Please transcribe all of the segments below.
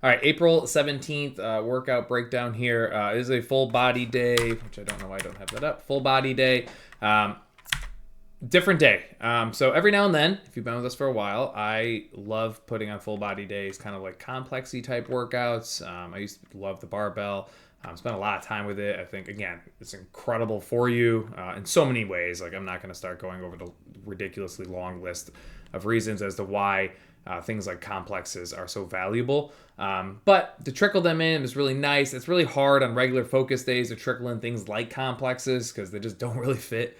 All right, April 17th, workout breakdown here. It is a full body day, which I don't know why I don't have that up. Full body day. Um, Different day. So every now and then, if you've been with us for a while, I love putting on full body days, kind of like complexy type workouts. I used to love the barbell. Spent a lot of time with it. I think, again, it's incredible for you in so many ways. Like, I'm not going to start going over the ridiculously long list of reasons as to why things like complexes are so valuable. But to trickle them in is really nice. It's really hard on regular focus days to trickle in things like complexes because they just don't really fit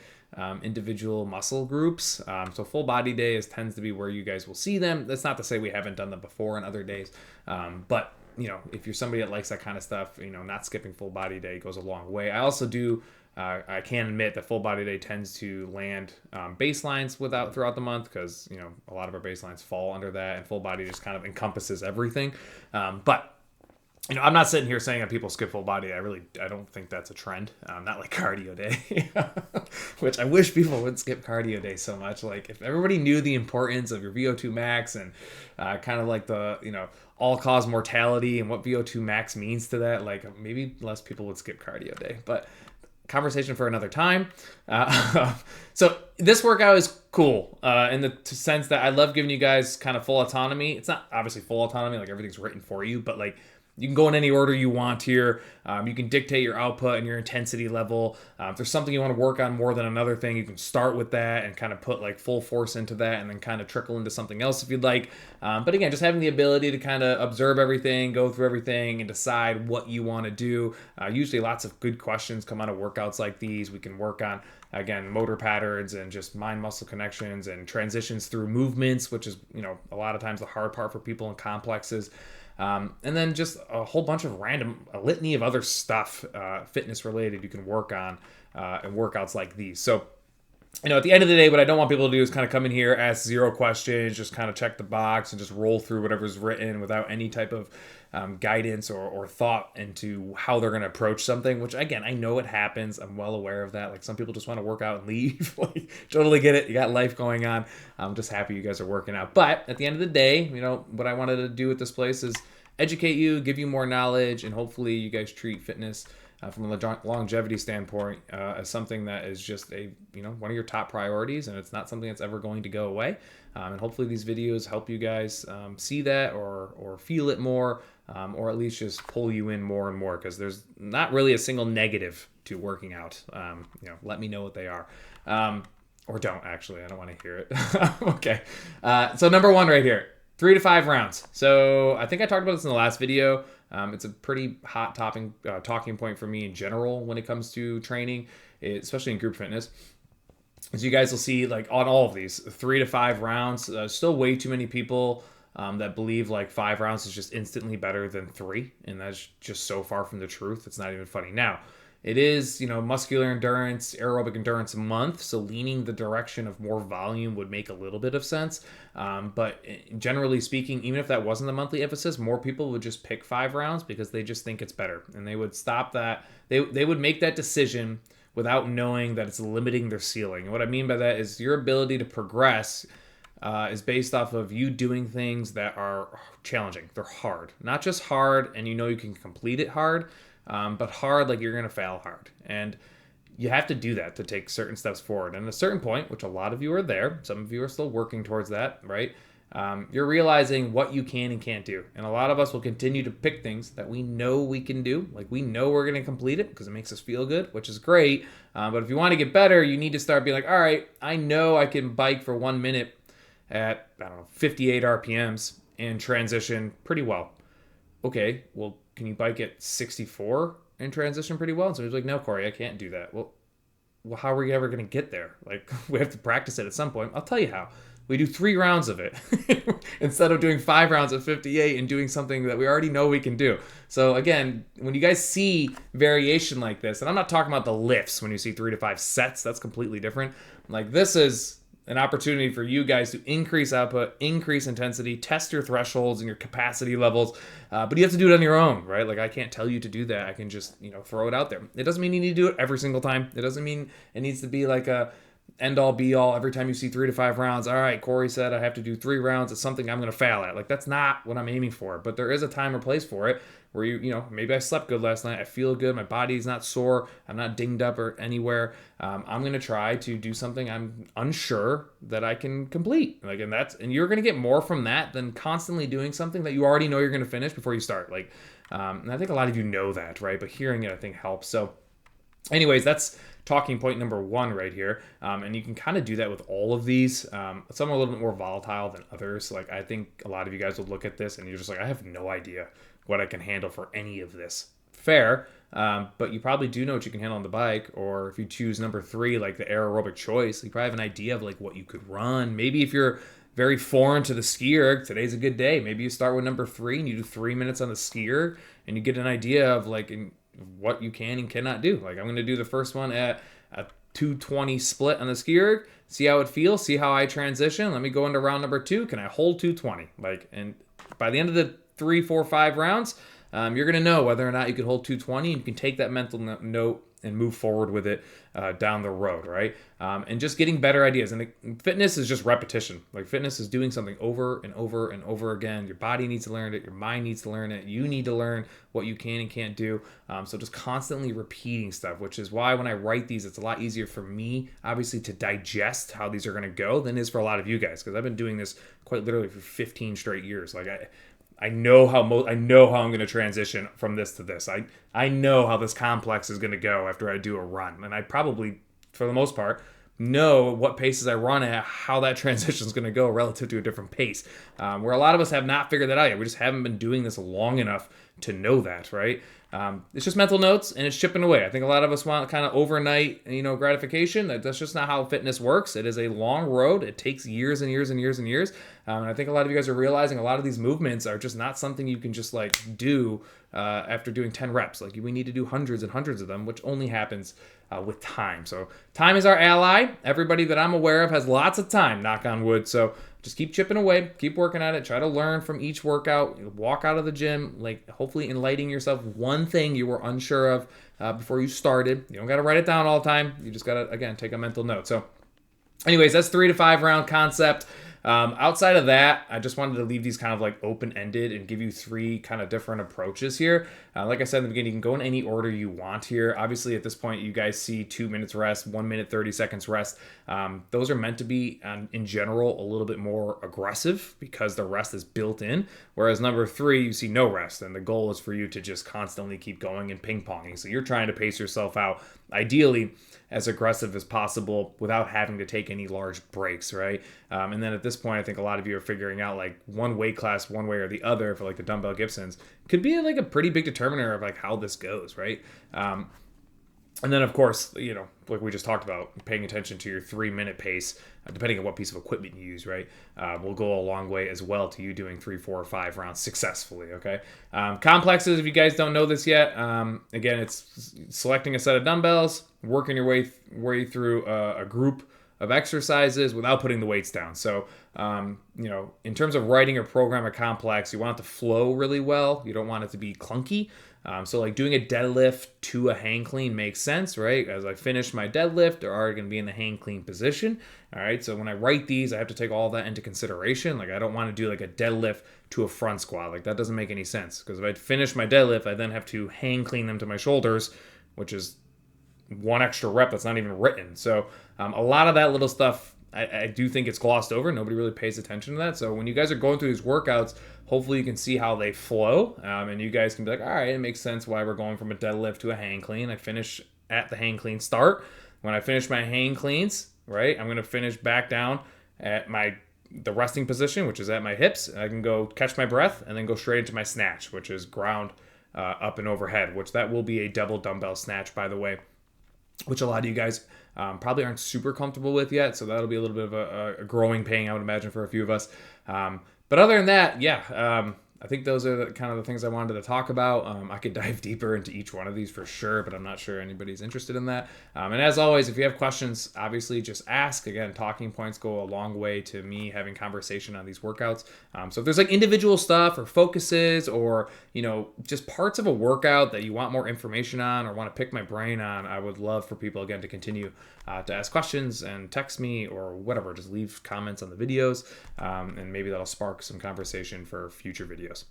individual muscle groups. So full body day tends to be where you guys will see them. That's not to say we haven't done them before on other days, but if you're somebody that likes that kind of stuff, not skipping full body day goes a long way. I also do. I can admit that full body day tends to land baselines throughout the month because a lot of our baselines fall under that, and full body just kind of encompasses everything. But I'm not sitting here saying that people skip full body. I don't think that's a trend. Not like cardio day, which I wish people would skip cardio day so much. Like if everybody knew the importance of your VO2 max and kind of like the, all cause mortality and what VO2 max means to that, like maybe less people would skip cardio day, but conversation for another time. So this workout is cool in the sense that I love giving you guys kind of full autonomy. It's not obviously full autonomy, like everything's written for you, but like you can go in any order you want here. You can dictate your output and your intensity level. If there's something you want to work on more than another thing, you can start with that and kind of put like full force into that and then kind of trickle into something else if you'd like. But again, just having the ability to kind of observe everything, go through everything, and decide what you want to do. Usually lots of good questions come out of workouts like these. We can work on, again, motor patterns and just mind-muscle connections and transitions through movements, which is, a lot of times the hard part for people in complexes. And then just a whole bunch of a litany of other stuff, fitness related, you can work on in workouts like these. So, at the end of the day, what I don't want people to do is kind of come in here, ask 0 questions, just kind of check the box and just roll through whatever's written without any type of guidance or thought into how they're going to approach something, which again, I know it happens. I'm well aware of that. Like some people just want to work out and leave. Like, totally get it. You got life going on. I'm just happy you guys are working out. But at the end of the day, what I wanted to do with this place is educate you, give you more knowledge, and hopefully you guys treat fitness from a longevity standpoint as something that is just one of your top priorities, and it's not something that's ever going to go away. And hopefully these videos help you guys see that or feel it more, or at least just pull you in more and more, because there's not really a single negative to working out. Let me know what they are. Or don't, actually. I don't want to hear it. Okay. So number 1 right here. 3 to 5 rounds. So I think I talked about this in the last video. It's a pretty hot talking point for me in general when it comes to training, especially in group fitness. As you guys will see, like on all of these, 3 to 5 rounds, still way too many people that believe like 5 rounds is just instantly better than 3. And that's just so far from the truth. It's not even funny. Now, it is, muscular endurance, aerobic endurance month, so leaning the direction of more volume would make a little bit of sense. But generally speaking, even if that wasn't the monthly emphasis, more people would just pick 5 rounds because they just think it's better. And they would stop that. They would make that decision without knowing that it's limiting their ceiling. And what I mean by that is your ability to progress is based off of you doing things that are challenging. They're hard. Not just hard and you can complete it hard, but hard like you're going to fail hard. And you have to do that to take certain steps forward. And at a certain point, which a lot of you are there, some of you are still working towards that, right? You're realizing what you can and can't do. And a lot of us will continue to pick things that we know we can do. Like we know we're going to complete it because it makes us feel good, which is great. But if you want to get better, you need to start being like, all right, I know I can bike for 1 minute at, 58 RPMs and transition pretty well. Okay, well, can you bike at 64 and transition pretty well? And so he's like, no, Corey, I can't do that. Well, how are you ever going to get there? Like, we have to practice it at some point. I'll tell you how. We do 3 rounds of it instead of doing 5 rounds at 58 and doing something that we already know we can do. So again, when you guys see variation like this, and I'm not talking about the lifts when you see 3 to 5 sets, that's completely different. Like this is an opportunity for you guys to increase output, increase intensity, test your thresholds and your capacity levels. But you have to do it on your own, right? Like I can't tell you to do that. I can just, throw it out there. It doesn't mean you need to do it every single time. It doesn't mean it needs to be like a end all be all. Every time you see 3 to 5 rounds, all right, Corey said I have to do 3 rounds. It's something I'm going to fail at. Like, that's not what I'm aiming for. But there is a time or place for it where maybe I slept good last night. I feel good. My body's not sore. I'm not dinged up or anywhere. I'm going to try to do something I'm unsure that I can complete. Like, and you're going to get more from that than constantly doing something that you already know you're going to finish before you start. Like, and I think a lot of you know that, right? But hearing it, I think, helps. So anyways, that's talking point number 1 right here. And you can kind of do that with all of these. Some are a little bit more volatile than others. Like, I think a lot of you guys will look at this and you're just like, I have no idea what I can handle for any of this. Fair. But you probably do know what you can handle on the bike. Or if you choose number 3, like the aerobic choice, you probably have an idea of like what you could run. Maybe if you're very foreign to the ski erg, today's a good day. Maybe you start with number 3 and you do 3 minutes on the ski erg and you get an idea of like what you can and cannot do. Like, I'm going to do the first one at a 220 split on the ski erg, see how it feels, see how I transition. Let me go into round number 2. Can I hold 220? Like, and by the end of the 3, 4, 5 rounds, you're going to know whether or not you can hold 220, and you can take that mental note and move forward with it down the road, right? And just getting better ideas. And fitness is just repetition. Like, fitness is doing something over and over and over again. Your body needs to learn it. Your mind needs to learn it. You need to learn what you can and can't do. So just constantly repeating stuff, which is why when I write these, it's a lot easier for me, obviously, to digest how these are going to go than it is for a lot of you guys, because I've been doing this quite literally for 15 straight years. Like, I know how I'm going to transition from this to this. I know how this complex is going to go after I do a run, and I probably, for the most part, know what paces I run at, how that transition is going to go relative to a different pace. Where a lot of us have not figured that out yet. We just haven't been doing this long enough to know that, right? It's just mental notes, and it's chipping away. I think a lot of us want kind of overnight, gratification. That's just not how fitness works. It is a long road. It takes years and years and years and years. And I think a lot of you guys are realizing a lot of these movements are just not something you can just like do after doing 10 reps. Like, we need to do hundreds and hundreds of them, which only happens with time. So time is our ally. Everybody that I'm aware of has lots of time, knock on wood. So just keep chipping away, keep working at it, try to learn from each workout, walk out of the gym, like hopefully enlightening yourself one thing you were unsure of before you started. You don't got to write it down all the time. You just got to, again, take a mental note. So anyways, that's 3 to 5 round concept. Outside of that, I just wanted to leave these kind of like open-ended and give you 3 kind of different approaches here. Like I said in the beginning, you can go in any order you want here. Obviously, at this point, you guys see 2 minutes rest, 1 minute, 30 seconds rest. Those are meant to be, in general, a little bit more aggressive because the rest is built in. Whereas number 3, you see no rest, and the goal is for you to just constantly keep going and ping-ponging. So you're trying to pace yourself out, ideally, as aggressive as possible without having to take any large breaks, right? And then at this point, I think a lot of you are figuring out like one weight class, one way or the other for like the dumbbell Gibsons could be like a pretty big determiner of like how this goes, right? And then, of course, like we just talked about, paying attention to your 3-minute pace, depending on what piece of equipment you use, right, will go a long way as well to you doing 3, 4, or 5 rounds successfully, okay? Complexes, if you guys don't know this yet, again, it's selecting a set of dumbbells, working your way through a group of exercises without putting the weights down. So, in terms of writing or program a complex, you want it to flow really well. You don't want it to be clunky. So like doing a deadlift to a hang clean makes sense, right? As I finish my deadlift, they're already going to be in the hang clean position. All right. So when I write these, I have to take all that into consideration. Like, I don't want to do like a deadlift to a front squat. Like, that doesn't make any sense, because if I finish my deadlift, I then have to hang clean them to my shoulders, which is 1 extra rep that's not even written. So a lot of that little stuff, I do think it's glossed over. Nobody really pays attention to that. So when you guys are going through these workouts, hopefully you can see how they flow. And you guys can be like, all right, it makes sense why we're going from a deadlift to a hang clean. I finish at the hang clean start. When I finish my hang cleans, right, I'm going to finish back down at the resting position, which is at my hips. I can go catch my breath and then go straight into my snatch, which is ground up and overhead, which that will be a double dumbbell snatch, by the way, which a lot of you guys probably aren't super comfortable with yet. So that'll be a little bit of a growing pain, I would imagine, for a few of us. But other than that, I think those are kind of the things I wanted to talk about. I could dive deeper into each one of these for sure, but I'm not sure anybody's interested in that. And as always, if you have questions, obviously just ask. Again, talking points go a long way to me having conversation on these workouts. So if there's like individual stuff or focuses or, just parts of a workout that you want more information on or want to pick my brain on, I would love for people, again, to continue to ask questions and text me or whatever. Just leave comments on the videos, and maybe that'll spark some conversation for future videos.